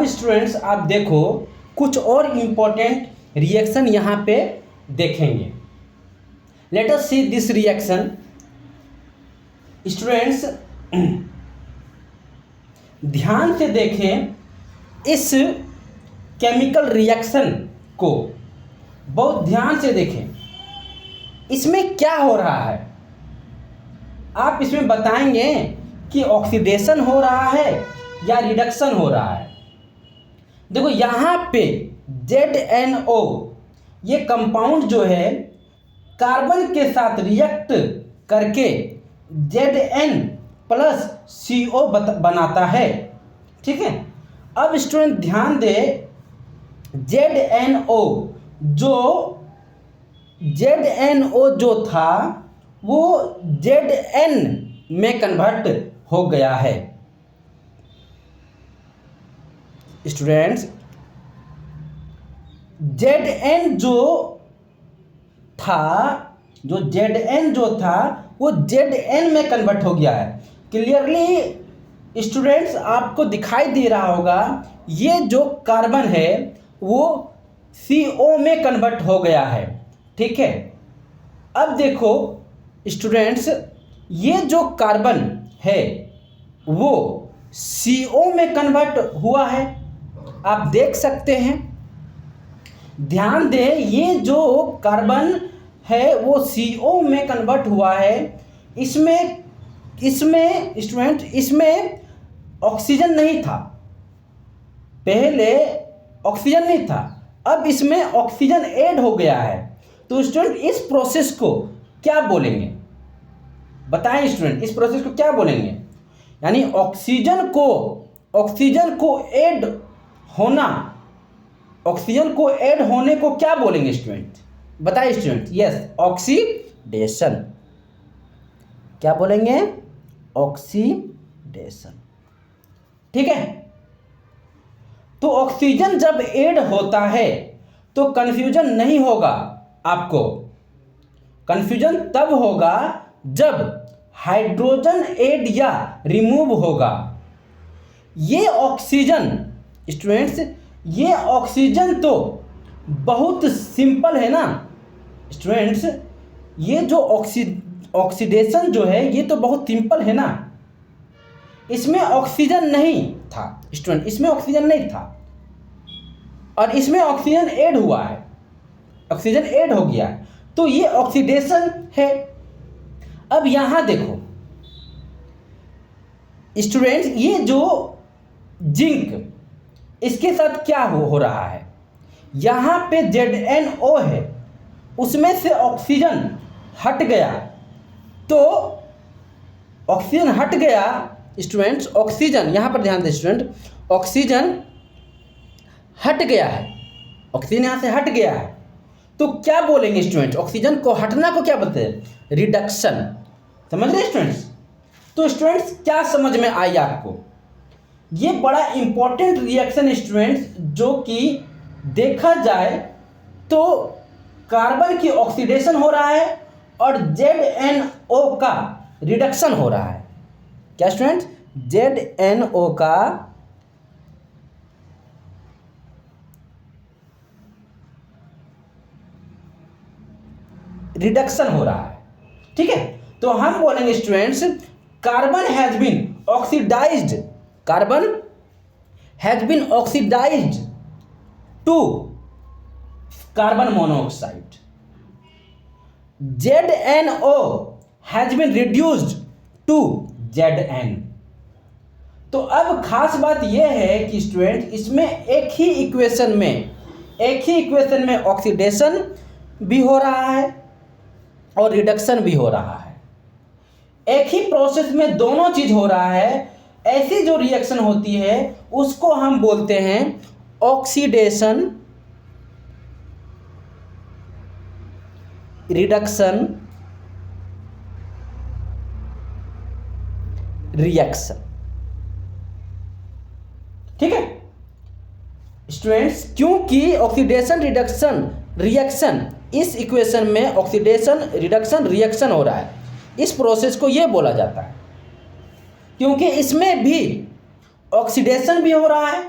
अब स्टूडेंट्स आप देखो कुछ और इम्पोर्टेंट रिएक्शन यहाँ पे देखेंगे। Let us see this reaction. Students ध्यान से देखें इस केमिकल रिएक्शन को, बहुत ध्यान से देखें इसमें क्या हो रहा है। आप इसमें बताएंगे कि ऑक्सीडेशन हो रहा है या रिडक्शन हो रहा है। देखो यहाँ पे ZnO ये कंपाउंड जो है कार्बन के साथ रिएक्ट करके Zn+CO बनाता है, ठीक है। अब स्टूडेंट ध्यान दे, ZnO जो था वो Zn में कन्वर्ट हो गया है। स्टूडेंट्स Zn जो था वो Zn में कन्वर्ट हो गया है। क्लियरली स्टूडेंट्स आपको दिखाई दे रहा होगा ये जो कार्बन है वो CO में कन्वर्ट हो गया है, ठीक है। अब देखो स्टूडेंट्स ये जो कार्बन है वो CO में कन्वर्ट हुआ है, आप देख सकते हैं। ध्यान दें ये जो कार्बन है वो CO में कन्वर्ट हुआ है। इसमें स्टूडेंट इसमें ऑक्सीजन नहीं था, पहले ऑक्सीजन नहीं था, अब इसमें ऑक्सीजन ऐड हो गया है। तो स्टूडेंट इस प्रोसेस को क्या बोलेंगे, बताएं स्टूडेंट, इस प्रोसेस को क्या बोलेंगे। यानी ऑक्सीजन को ऐड होने को क्या बोलेंगे स्टूडेंट, बताइए स्टूडेंट। Yes, oxidation. क्या बोलेंगे, ऑक्सीडेशन, ठीक है। तो ऑक्सीजन जब ऐड होता है तो कंफ्यूजन नहीं होगा आपको। कंफ्यूजन तब होगा जब हाइड्रोजन ऐड या रिमूव होगा। ये ऑक्सीजन स्टूडेंट्स, ये ऑक्सीजन तो बहुत सिंपल है ना स्टूडेंट्स। ये जो ऑक्सीडेशन जो है ये तो बहुत सिंपल है ना। इसमें ऑक्सीजन नहीं था स्टूडेंट, इसमें ऑक्सीजन नहीं था और इसमें ऑक्सीजन ऐड हुआ है, ऑक्सीजन ऐड हो गया है, तो ये ऑक्सीडेशन है। अब यहां देखो स्टूडेंट्स ये जो जिंक इसके साथ क्या हो रहा है, यहां पे ZnO है, उसमें से ऑक्सीजन हट गया, तो ऑक्सीजन हट गया स्टूडेंट्स, ऑक्सीजन यहां पर ध्यान दें स्टूडेंट, ऑक्सीजन हट गया है, ऑक्सीजन यहां से हट गया है। तो क्या बोलेंगे स्टूडेंट, ऑक्सीजन को हटना को क्या बोलते हैं, रिडक्शन। समझ रहे स्टूडेंट्स। तो स्टूडेंट्स क्या समझ में आई आपको, ये बड़ा इंपॉर्टेंट रिएक्शन स्टूडेंट्स, जो कि देखा जाए तो कार्बन की ऑक्सीडेशन हो रहा है और ZnO का रिडक्शन हो रहा है। क्या स्टूडेंट, ZnO का रिडक्शन हो रहा है, ठीक है। तो हम बोलेंगे students carbon has been oxidised, carbon has been oxidised to carbon monoxide, ZnO has been reduced to Zn। तो अब खास बात यह है कि स्टूडेंट इसमें एक ही इक्वेशन में ऑक्सीडेशन भी हो रहा है और रिडक्शन भी हो रहा है। एक ही प्रोसेस में दोनों चीज हो रहा है। ऐसी जो रिएक्शन होती है उसको हम बोलते हैं ऑक्सीडेशन रिडक्शन रिएक्शन, ठीक है स्टूडेंट्स। क्योंकि ऑक्सीडेशन रिडक्शन रिएक्शन, इस इक्वेशन में ऑक्सीडेशन रिडक्शन रिएक्शन हो रहा है, इस प्रोसेस को ये बोला जाता है क्योंकि इसमें भी ऑक्सीडेशन भी हो रहा है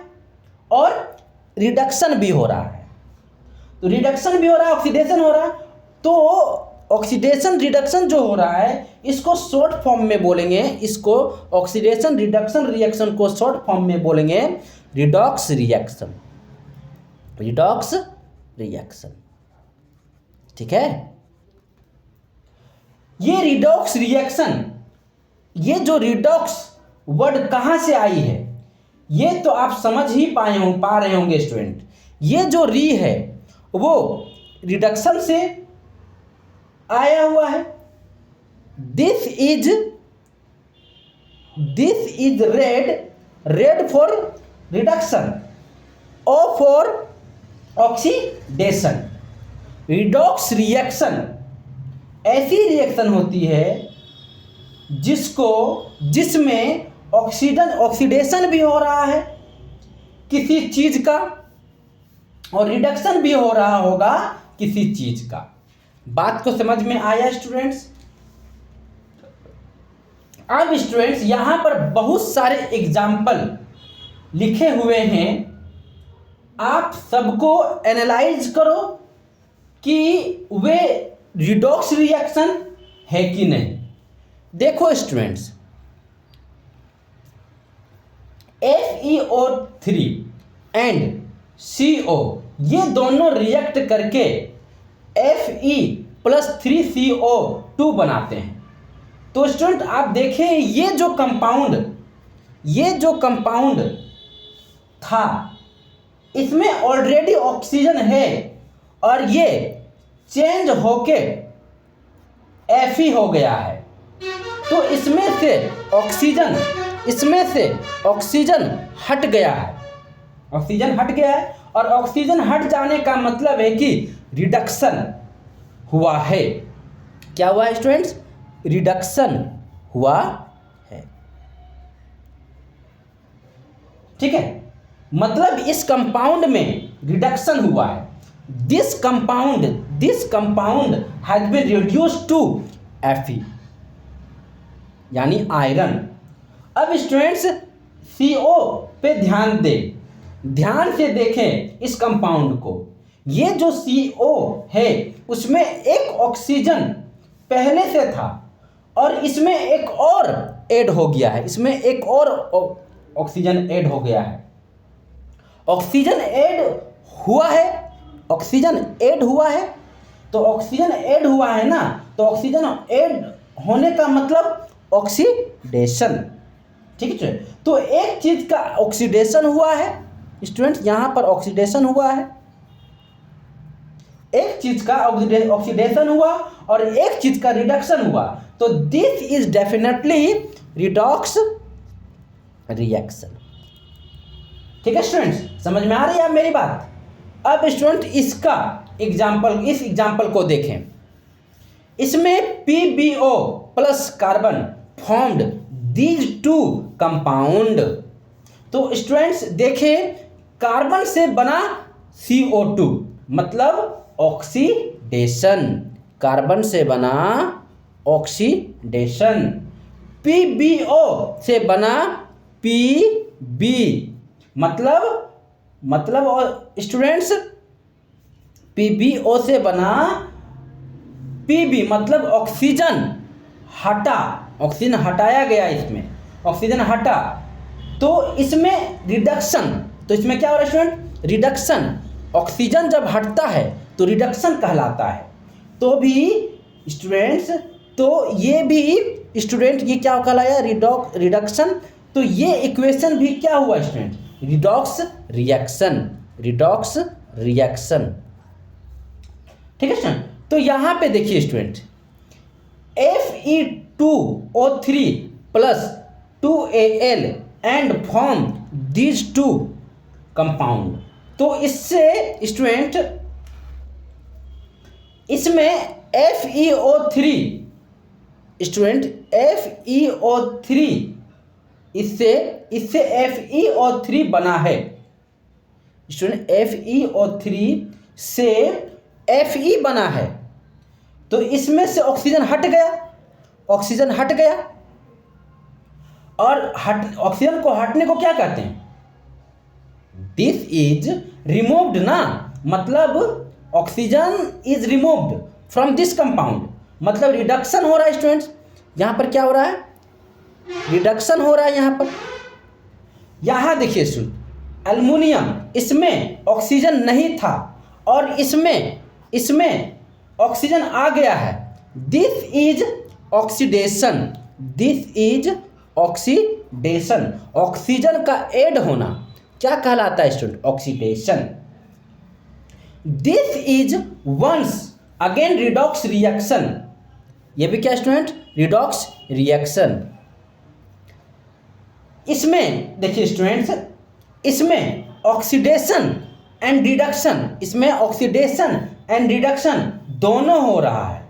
और रिडक्शन भी हो रहा है। तो रिडक्शन भी हो रहा है, ऑक्सीडेशन हो रहा है। तो ऑक्सीडेशन रिडक्शन जो हो रहा है इसको शॉर्ट फॉर्म में बोलेंगे, इसको ऑक्सीडेशन रिडक्शन रिएक्शन को शॉर्ट फॉर्म में बोलेंगे रिडॉक्स रिएक्शन। रिडॉक्स रिएक्शन, ठीक है। ये रिडॉक्स रिएक्शन, ये जो रिडॉक्स वर्ड कहाँ से आई है ये तो आप समझ ही पा रहे होंगे स्टूडेंट। ये जो री है वो रिडक्शन से आया हुआ है। This is red for reduction, O for oxidation. Redox reaction ऐसी रिएक्शन होती है जिसमें ऑक्सीडेशन भी हो रहा है किसी चीज का और रिडक्शन भी हो रहा होगा किसी चीज का। बात को समझ में आया स्टूडेंट्स? अब स्टूडेंट्स यहां पर बहुत सारे एग्जाम्पल लिखे हुए हैं, आप सबको एनालाइज करो कि वे रिडॉक्स रिएक्शन है कि नहीं। देखो स्टूडेंट्स, FeO3 एंड CO ये दोनों रिएक्ट करके Fe+3CO2 बनाते हैं। तो स्टूडेंट आप देखें ये जो कंपाउंड था इसमें ऑलरेडी ऑक्सीजन है और ये चेंज होके Fe हो गया है। तो इसमें से ऑक्सीजन हट गया है, और ऑक्सीजन हट जाने का मतलब है कि रिडक्शन हुआ है। क्या हुआ है स्टूडेंट्स? रिडक्शन हुआ है, ठीक है। मतलब इस कंपाउंड में रिडक्शन हुआ है। This compound has been reduced to Fe यानी आयरन। अब स्टूडेंट्स CO पे ध्यान से देखें इस कंपाउंड को। ये जो CO है उसमें एक ऑक्सीजन पहले से था और इसमें एक और ऐड हो गया है, इसमें एक और ऑक्सीजन ऐड हो गया है। ऑक्सीजन ऐड हुआ है तो ऑक्सीजन ऐड हुआ है ना, तो ऑक्सीजन ऐड होने का मतलब ऑक्सीडेशन, ठीक है। तो एक चीज का ऑक्सीडेशन हुआ है स्टूडेंट्स, यहां पर ऑक्सीडेशन हुआ है, एक चीज का ऑक्सीडेशन हुआ और एक चीज का रिडक्शन हुआ। तो this is definitely redox reaction, ठीक है स्टूडेंट्स। समझ में आ रही है अब मेरी बात? अब स्टूडेंट इस एग्जाम्पल को देखें। इसमें PbO plus carbon formed these two compound. तो स्टूडेंट्स देखें, कार्बन से बना CO2 मतलब ऑक्सीडेशन, कार्बन से बना ऑक्सीडेशन। PbO से बना Pb मतलब स्टूडेंट्स PbO से बना Pb मतलब ऑक्सीजन हटाया गया, इसमें ऑक्सीजन हटा तो इसमें रिडक्शन। तो इसमें क्या हो रहा है स्टूडेंट? रिडक्शन। ऑक्सीजन जब हटता है तो रिडक्शन कहलाता है। तो भी स्टूडेंट्स ये क्या कहलाया? रिडक्शन। तो ये इक्वेशन भी क्या हुआ स्टूडेंट? रिडॉक्स रिएक्शन, ठीक है स्टूडेंट। तो यहां पे देखिए student, Fe2O3 plus 2Al and form these two compound. तो इससे स्टूडेंट इसमें FeO3 इससे FeO3 बना है स्टूडेंट। FeO3 से Fe बना है तो इसमें से ऑक्सीजन हट गया और ऑक्सीजन को हटने को क्या कहते हैं? दिस इज रिमूव्ड ना, मतलब oxygen is removed from this compound, मतलब रिडक्शन हो रहा है स्टूडेंट्स। यहाँ पर क्या हो रहा है, रिडक्शन हो रहा है यहाँ पर। यहाँ देखिए स्टूडेंट, एल्युमिनियम, इसमें ऑक्सीजन नहीं था और इसमें ऑक्सीजन आ गया है। This is oxidation, this is oxidation, oxygen का ऐड होना क्या कहलाता है student, oxidation. This is once again redox reaction, ये भी क्या स्टूडेंट, रिडॉक्स रिएक्शन। इसमें देखिए स्टूडेंट्स, इसमें ऑक्सीडेशन एंड रिडक्शन, इसमें ऑक्सीडेशन एंड रिडक्शन दोनों हो रहा है।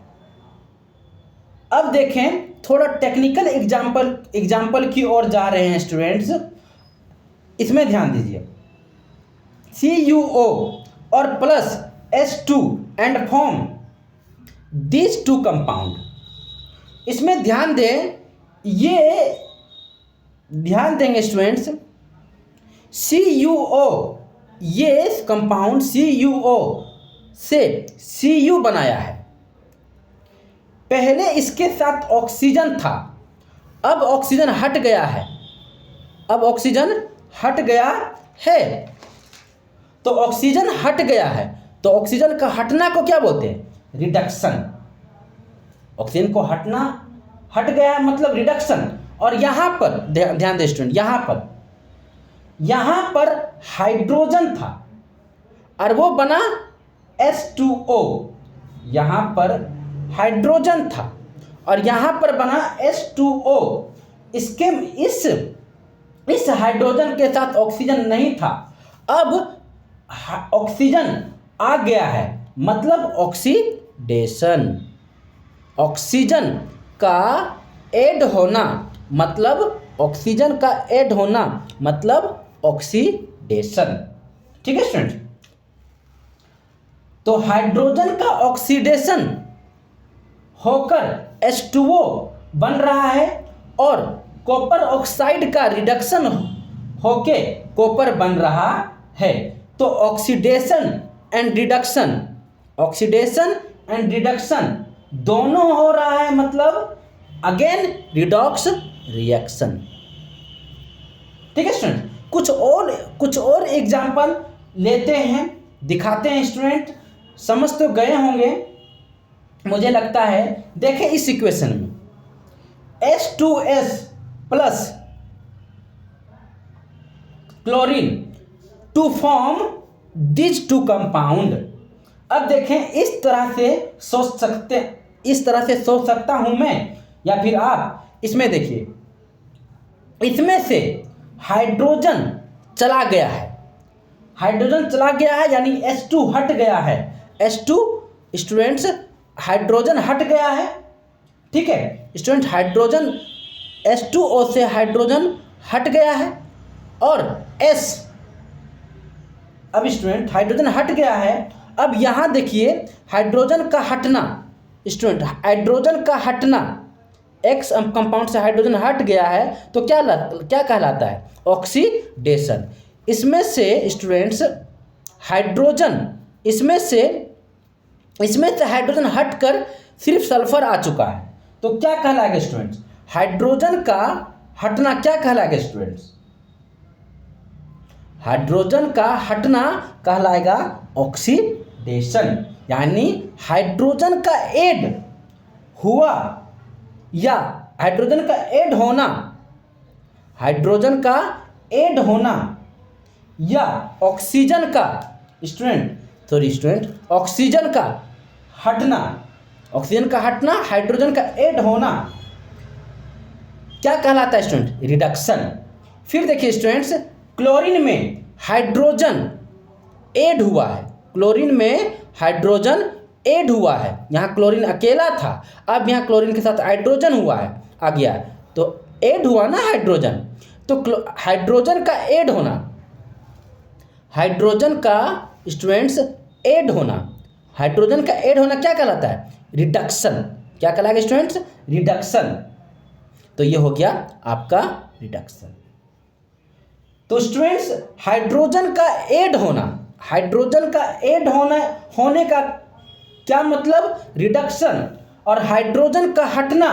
अब देखें, थोड़ा टेक्निकल एग्जाम्पल की ओर जा रहे हैं स्टूडेंट्स, इसमें ध्यान दीजिए। CuO और plus H2 and form this two compound. इसमें ध्यान दें, ये ध्यान देंगे स्टूडेंट्स, CuO, ये कंपाउंड CuO से Cu बनाया है। पहले इसके साथ ऑक्सीजन था, अब ऑक्सीजन हट गया है, अब ऑक्सीजन हट गया है। तो ऑक्सीजन हट गया है, तो ऑक्सीजन का हटना को क्या बोलते हैं, रिडक्शन। ऑक्सीजन को हटना, हट गया मतलब रिडक्शन। और यहाँ पर ध्यान दें स्टूडेंट, यहाँ पर हाइड्रोजन था और वो बना H2O, यहाँ पर हाइड्रोजन था और यहाँ पर बना H2O। इसके इस हाइड्रोजन के साथ ऑक्सीजन नहीं था, अब ऑक्सीजन आ गया है, मतलब ऑक्सीडेशन। ऑक्सीजन का ऐड होना मतलब ऑक्सीजन का ऐड होना मतलब ऑक्सीडेशन। ठीक है स्टूडेंट, तो हाइड्रोजन का ऑक्सीडेशन होकर H2O बन रहा है और कॉपर ऑक्साइड का रिडक्शन होके कॉपर बन रहा है। तो oxidation and reduction, oxidation and reduction दोनों हो रहा है, मतलब अगेन रिडॉक्स रिएक्शन। ठीक है स्टूडेंट, कुछ और एग्जाम्पल लेते हैं, दिखाते हैं स्टूडेंट। समझ तो गए होंगे मुझे लगता है। देखें इस इक्वेशन में H2S plus chlorine to form this two compound. अब देखें, इस तरह से सोच सकता हूं मैं या फिर आप। इसमें देखिए, इसमें से हाइड्रोजन चला गया है, हाइड्रोजन चला गया है यानी H2 हट गया है। H2 स्टूडेंट्स, हाइड्रोजन हट गया है। ठीक है स्टूडेंट, हाइड्रोजन H2O से हाइड्रोजन हट गया है और S, अब स्टूडेंट हाइड्रोजन हट गया है। अब यहाँ देखिए हाइड्रोजन का हटना, स्टूडेंट हाइड्रोजन का हटना, X कंपाउंड से हाइड्रोजन हट गया है तो क्या कहलाता है, ऑक्सीडेशन। इसमें से स्टूडेंट्स हाइड्रोजन, इसमें से हाइड्रोजन हटकर सिर्फ सल्फर आ चुका है, तो क्या कहलाएगा स्टूडेंट्स, हाइड्रोजन का हटना क्या कहलाएगा स्टूडेंट्स, हाइड्रोजन का हटना कहलाएगा ऑक्सीडेशन। यानी हाइड्रोजन का ऐड हुआ या हाइड्रोजन का ऐड होना, हाइड्रोजन का ऐड होना या ऑक्सीजन का स्टूडेंट ऑक्सीजन का हटना, ऑक्सीजन का हटना, हाइड्रोजन का ऐड होना क्या कहलाता है स्टूडेंट, रिडक्शन। फिर देखिए स्टूडेंट्स, क्लोरीन में हाइड्रोजन ऐड हुआ है, क्लोरीन में हाइड्रोजन ऐड हुआ है। यहाँ क्लोरीन अकेला था, अब यहाँ क्लोरीन के साथ हाइड्रोजन हुआ है, आ गया, तो ऐड हुआ ना हाइड्रोजन। तो हाइड्रोजन का ऐड होना, हाइड्रोजन का स्टूडेंट्स ऐड होना, हाइड्रोजन का ऐड होना क्या कहलाता है, रिडक्शन। क्या कहलाएगा स्टूडेंट्स, रिडक्शन। तो ये हो गया आपका रिडक्शन। तो स्टूडेंट्स हाइड्रोजन का ऐड होने का क्या मतलब? रिडक्शन। और हाइड्रोजन का हटना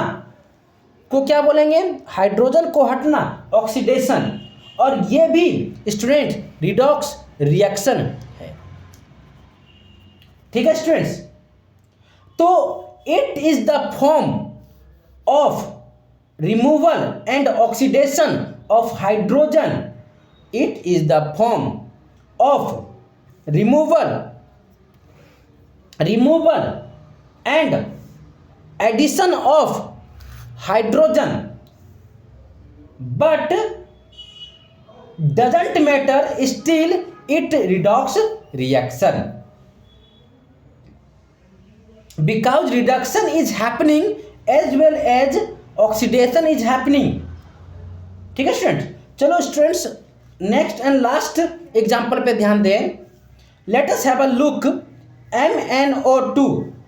को क्या बोलेंगे? हाइड्रोजन को हटना ऑक्सीडेशन। और ये भी स्टूडेंट रिडॉक्स रिएक्शन है। ठीक है स्टूडेंट्स, तो it is the form of removal and oxidation of hydrogen. It is the form of removal and addition of hydrogen, but doesn't matter, still it redox reaction, because reduction is happening as well as oxidation is happening। ठीक है students, चलो students next and last example पे ध्यान दें। Let us have a look. MnO2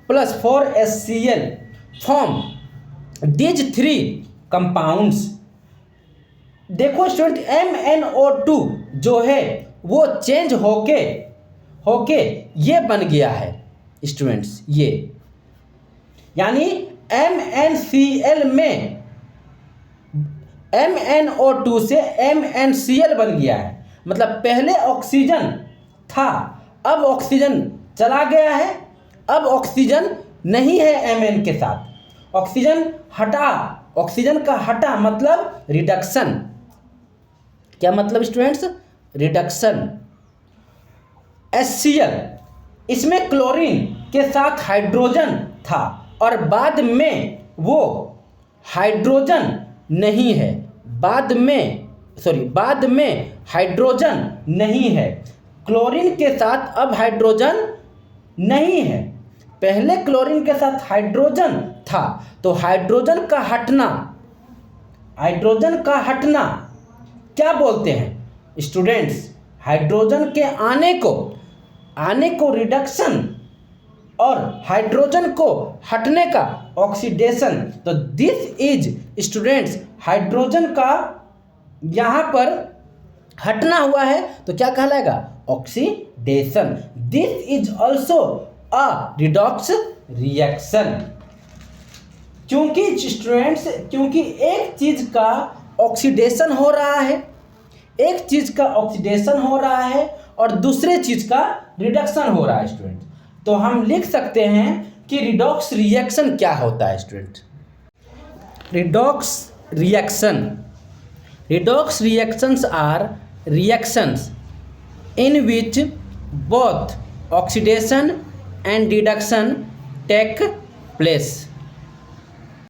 plus 4HCl form these three compounds. देखो student MnO2 जो है वो चेंज होके ये बन गया है स्टूडेंट्स, ये यानी MnCl में MnO2 से MnCl बन गया है। मतलब पहले ऑक्सीजन था, अब ऑक्सीजन चला गया है, अब ऑक्सीजन नहीं है Mn के साथ, ऑक्सीजन हटा, ऑक्सीजन का हटा मतलब रिडक्शन। क्या मतलब स्टूडेंट्स? रिडक्शन। HCl इसमें क्लोरीन के साथ हाइड्रोजन था और बाद में वो हाइड्रोजन नहीं है, बाद में हाइड्रोजन नहीं है। क्लोरीन के साथ अब हाइड्रोजन नहीं है, पहले क्लोरीन के साथ हाइड्रोजन था। तो हाइड्रोजन का हटना क्या बोलते हैं स्टूडेंट्स? हाइड्रोजन के आने को रिडक्शन और हाइड्रोजन को हटने का ऑक्सीडेशन। तो दिस इज स्टूडेंट्स, हाइड्रोजन का यहाँ पर हटना हुआ है तो क्या कहलाएगा? Oxidation. This is also a redox reaction. क्योंकि स्टूडेंट्स, क्योंकि एक चीज का ऑक्सीडेशन हो रहा है, और दूसरे चीज का रिडक्शन हो रहा है स्टूडेंट। तो हम लिख सकते हैं कि रिडॉक्स रिएक्शन क्या होता है student? Redox reactions are reactions in which both oxidation and reduction take place।